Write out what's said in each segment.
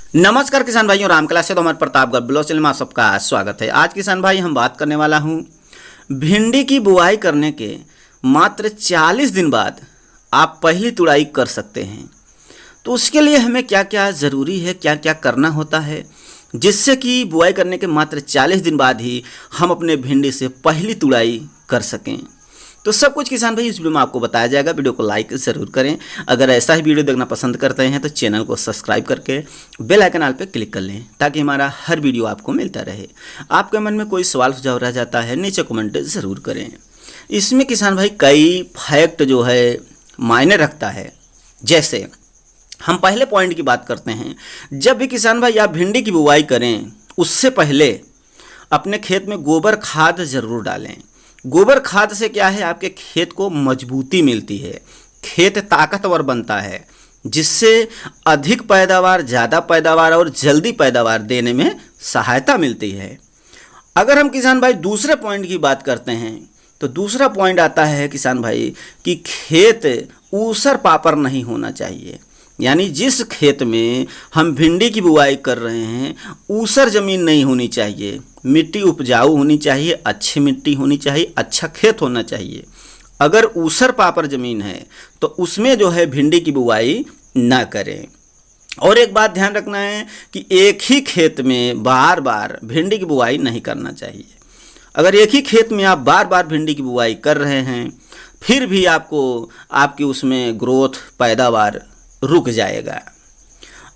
नमस्कार किसान भाइयों, रामकला से तो हमारे प्रतापगढ़ ब्लॉक चैनल में आप सबका स्वागत है। आज किसान भाई हम बात करने वाला हूँ भिंडी की बुआई करने के मात्र 40 दिन बाद आप पहली तुड़ाई कर सकते हैं। तो उसके लिए हमें क्या क्या ज़रूरी है, क्या क्या करना होता है, जिससे कि बुआई करने के मात्र 40 दिन बाद ही हम अपने भिंडी से पहली तुड़ाई कर सकें। तो सब कुछ किसान भाई इस वीडियो में आपको बताया जाएगा। वीडियो को लाइक ज़रूर करें। अगर ऐसा ही वीडियो देखना पसंद करते हैं तो चैनल को सब्सक्राइब करके बेल आइकन आल पे क्लिक कर लें, ताकि हमारा हर वीडियो आपको मिलता रहे। आपके मन में कोई सवाल सुझाव रह जाता है, नीचे कमेंट ज़रूर करें। इसमें किसान भाई कई फैक्ट जो है मायने रखता है। जैसे हम पहले पॉइंट की बात करते हैं, जब भी किसान भाई आप भिंडी की बुआई करें उससे पहले अपने खेत में गोबर खाद ज़रूर डालें। गोबर खाद से क्या है, आपके खेत को मजबूती मिलती है, खेत ताकतवर बनता है, जिससे अधिक पैदावार, ज़्यादा पैदावार और जल्दी पैदावार देने में सहायता मिलती है। अगर हम किसान भाई दूसरे पॉइंट की बात करते हैं तो दूसरा पॉइंट आता है किसान भाई कि खेत ऊसर पापर नहीं होना चाहिए। यानी जिस खेत में हम भिंडी की बुआई कर रहे हैं ऊसर ज़मीन नहीं होनी चाहिए, मिट्टी उपजाऊ होनी चाहिए, अच्छी मिट्टी होनी चाहिए, अच्छा खेत होना चाहिए। अगर ऊसर पापर ज़मीन है तो उसमें जो है भिंडी की बुआई ना करें। और एक बात ध्यान रखना है कि एक ही खेत में बार बार भिंडी की बुआई नहीं करना चाहिए। अगर एक ही खेत में आप बार बार भिंडी की बुआई कर रहे हैं फिर भी आपकी उसमें ग्रोथ, पैदावार रुक जाएगा।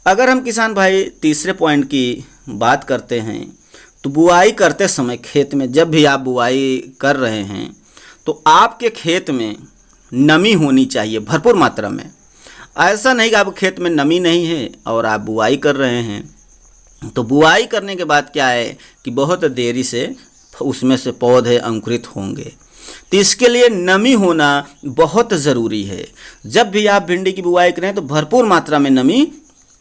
अगर हम किसान भाई तीसरे पॉइंट की बात करते हैं तो बुआई करते समय खेत में जब भी आप बुआई कर रहे हैं तो आपके खेत में नमी होनी चाहिए भरपूर मात्रा में। ऐसा नहीं कि आपके खेत में नमी नहीं है और आप बुआई कर रहे हैं तो बुआई करने के बाद क्या है कि बहुत देरी से उसमें से पौधे अंकुरित होंगे। तो इसके लिए नमी होना बहुत ज़रूरी है। जब भी आप भिंडी की बुआई करें तो भरपूर मात्रा में नमी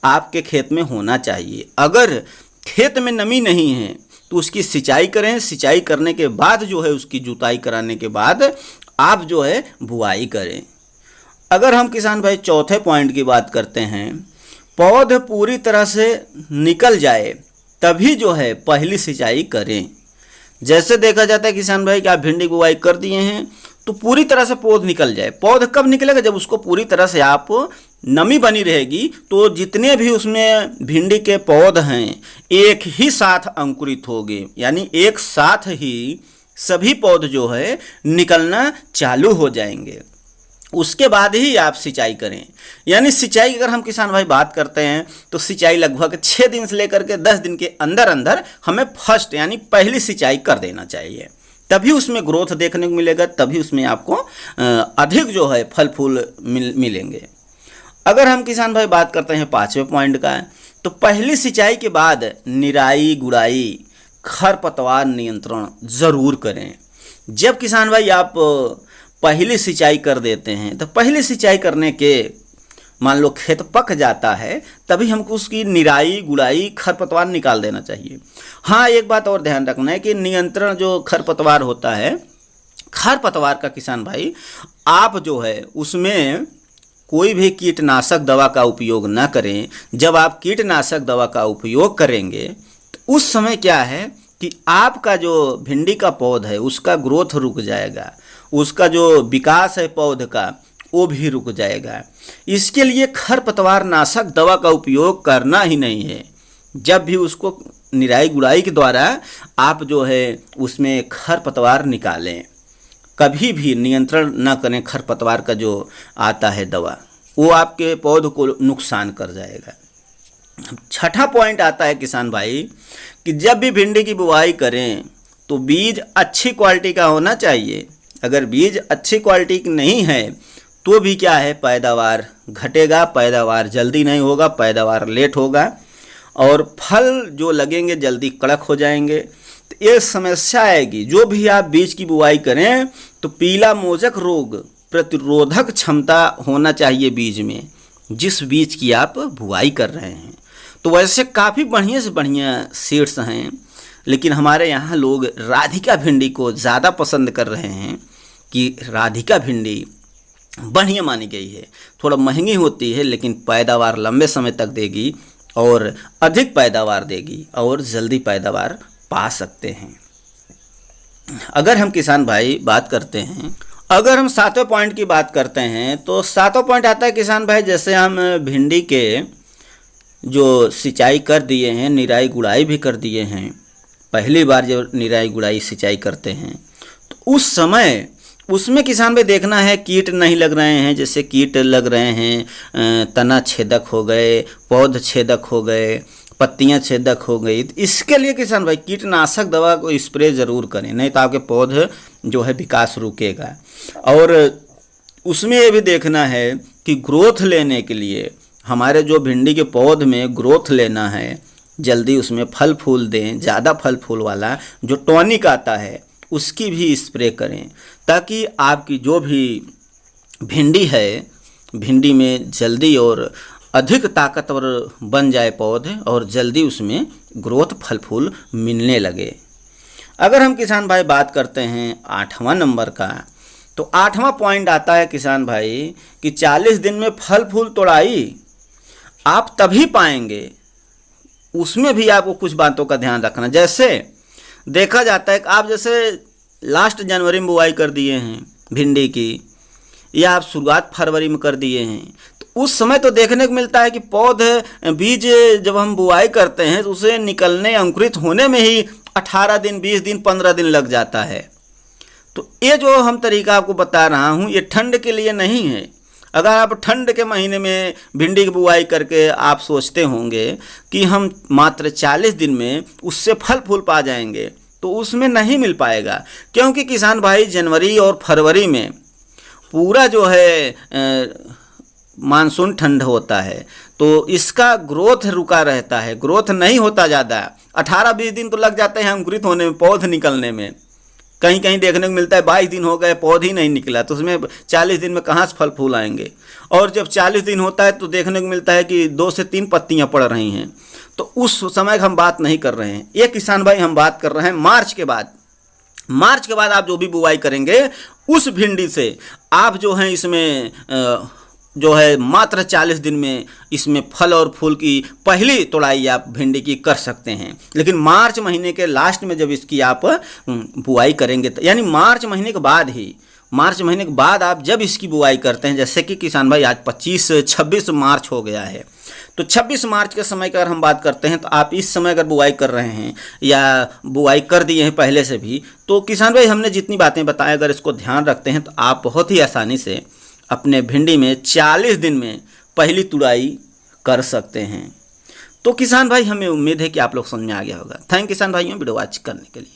आपके खेत में होना चाहिए। अगर खेत में नमी नहीं है तो उसकी सिंचाई करें। सिंचाई करने के बाद जो है उसकी जुताई कराने के बाद आप जो है बुआई करें। अगर हम किसान भाई चौथे पॉइंट की बात करते हैं, पौध पूरी तरह से निकल जाए तभी जो है पहली सिंचाई करें। जैसे देखा जाता है किसान भाई कि आप भिंडी की बुआई कर दिए हैं तो पूरी तरह से पौध निकल जाए। पौध कब निकलेगा? जब उसको पूरी तरह से आप नमी बनी रहेगी तो जितने भी उसमें भिंडी के पौध हैं एक ही साथ अंकुरित होंगे, यानी एक साथ ही सभी पौध जो है निकलना चालू हो जाएंगे। उसके बाद ही आप सिंचाई करें। यानी सिंचाई अगर हम किसान भाई बात करते हैं तो सिंचाई लगभग 6 दिन से लेकर के 10 दिन के अंदर अंदर हमें फर्स्ट यानी पहली सिंचाई कर देना चाहिए। तभी उसमें ग्रोथ देखने को मिलेगा, तभी उसमें आपको अधिक जो है फल फूल मिलेंगे। अगर हम किसान भाई बात करते हैं पाँचवें पॉइंट का, तो पहली सिंचाई के बाद निराई गुड़ाई, खरपतवार नियंत्रण ज़रूर करें। जब किसान भाई आप पहली सिंचाई कर देते हैं तो पहली सिंचाई करने के मान लो खेत पक जाता है तभी हमको उसकी निराई गुड़ाई, खरपतवार निकाल देना चाहिए। हाँ, एक बात और ध्यान रखना है कि नियंत्रण जो खरपतवार होता है, खरपतवार का किसान भाई आप जो है उसमें कोई भी कीटनाशक दवा का उपयोग ना करें। जब आप कीटनाशक दवा का उपयोग करेंगे तो उस समय क्या है कि आपका जो भिंडी का पौध है उसका ग्रोथ रुक जाएगा, उसका जो विकास है पौध का वो भी रुक जाएगा। इसके लिए खरपतवार नाशक दवा का उपयोग करना ही नहीं है। जब भी उसको निराई गुड़ाई के द्वारा आप जो है उसमें खरपतवार निकालें, कभी भी नियंत्रण न करें। खरपतवार का जो आता है दवा वो आपके पौध को नुकसान कर जाएगा। छठा पॉइंट आता है किसान भाई कि जब भी भिंडी की बुआई करें तो बीज अच्छी क्वालिटी का होना चाहिए। अगर बीज अच्छी क्वालिटी की नहीं है तो भी क्या है, पैदावार घटेगा, पैदावार जल्दी नहीं होगा, पैदावार लेट होगा और फल जो लगेंगे जल्दी कड़क हो जाएंगे। तो ये समस्या आएगी। जो भी आप बीज की बुआई करें तो पीला मोजक रोग प्रतिरोधक क्षमता होना चाहिए बीज में, जिस बीज की आप बुआई कर रहे हैं। तो वैसे काफ़ी बढ़िया से बढ़िया सीड्स हैं, लेकिन हमारे यहाँ लोग राधिका भिंडी को ज़्यादा पसंद कर रहे हैं कि राधिका भिंडी बढ़िया मानी गई है। थोड़ा महंगी होती है लेकिन पैदावार लंबे समय तक देगी, और अधिक पैदावार देगी और जल्दी पैदावार पा सकते हैं। अगर हम किसान भाई बात करते हैं, अगर हम 7वें पॉइंट की बात करते हैं तो 7वां पॉइंट आता है किसान भाई, जैसे हम भिंडी के जो सिंचाई कर दिए हैं, निराई गुड़ाई भी कर दिए हैं, पहली बार जब निराई गुड़ाई सिंचाई करते हैं तो उस समय उसमें किसान भाई देखना है कीट नहीं लग रहे हैं। जैसे कीट लग रहे हैं, तना छेदक हो गए, पौध छेदक हो गए, पत्तियां छेदक हो गई, तो इसके लिए किसान भाई कीटनाशक दवा को स्प्रे ज़रूर करें, नहीं तो आपके पौध जो है विकास रुकेगा। और उसमें ये भी देखना है कि ग्रोथ लेने के लिए हमारे जो भिंडी के पौध में ग्रोथ लेना है, जल्दी उसमें फल फूल दें, ज़्यादा फल फूल वाला जो टॉनिक आता है उसकी भी स्प्रे करें, ताकि आपकी जो भी भिंडी है, भिंडी में जल्दी और अधिक ताकतवर बन जाए पौधे और जल्दी उसमें ग्रोथ फल फूल मिलने लगे। अगर हम किसान भाई बात करते हैं 8वां नंबर का, तो 8वां पॉइंट आता है किसान भाई कि 40 दिन में फल फूल तोड़ाई आप तभी पाएंगे। उसमें भी आपको कुछ बातों का ध्यान रखना। जैसे देखा जाता है कि आप जैसे लास्ट जनवरी में बुआई कर दिए हैं भिंडी की, या आप शुरुआत फरवरी में कर दिए हैं, तो उस समय तो देखने को मिलता है कि पौधे बीज जब हम बुआई करते हैं तो उसे निकलने अंकुरित होने में ही 18 दिन, 20 दिन, 15 दिन लग जाता है। तो ये जो हम तरीका आपको बता रहा हूँ ये ठंड के लिए नहीं है। अगर आप ठंड के महीने में भिंडी की बुआई करके आप सोचते होंगे कि हम मात्र 40 दिन में उससे फल फूल पा जाएंगे, तो उसमें नहीं मिल पाएगा। क्योंकि किसान भाई जनवरी और फरवरी में पूरा जो है मानसून ठंड होता है, तो इसका ग्रोथ रुका रहता है, ग्रोथ नहीं होता ज़्यादा। 18-20 दिन तो लग जाते हैं अंकुरित होने में, पौध निकलने में। कहीं कहीं देखने को मिलता है 22 दिन हो गए पौध ही नहीं निकला, तो उसमें 40 दिन में कहाँ से फल फूल आएंगे। और जब 40 दिन होता है तो देखने को मिलता है कि 2 से 3 पत्तियां पड़ रही हैं। तो उस समय हम बात नहीं कर रहे हैं। ये किसान भाई हम बात कर रहे हैं मार्च के बाद। मार्च के बाद आप जो भी बुआई करेंगे उस भिंडी से आप जो है इसमें जो है मात्र 40 दिन में इसमें फल और फूल की पहली तोड़ाई आप भिंडी की कर सकते हैं। लेकिन मार्च महीने के लास्ट में जब इसकी आप बुआई करेंगे, यानी मार्च महीने के बाद ही, मार्च महीने के बाद आप जब इसकी बुआई करते हैं, जैसे कि किसान भाई आज 26 मार्च हो गया है, तो 26 मार्च के समय की अगर हम बात करते हैं तो आप इस समय अगर बुआई कर रहे हैं या बुआई कर दिए हैं पहले से भी, तो किसान भाई हमने जितनी बातें बताएं अगर इसको ध्यान रखते हैं तो आप बहुत ही आसानी से अपने भिंडी में 40 दिन में पहली तुड़ाई कर सकते हैं। तो किसान भाई हमें उम्मीद है कि आप लोग समझ में आ गया होगा। थैंक किसान भाइयों वीडियो वॉच करने के लिए।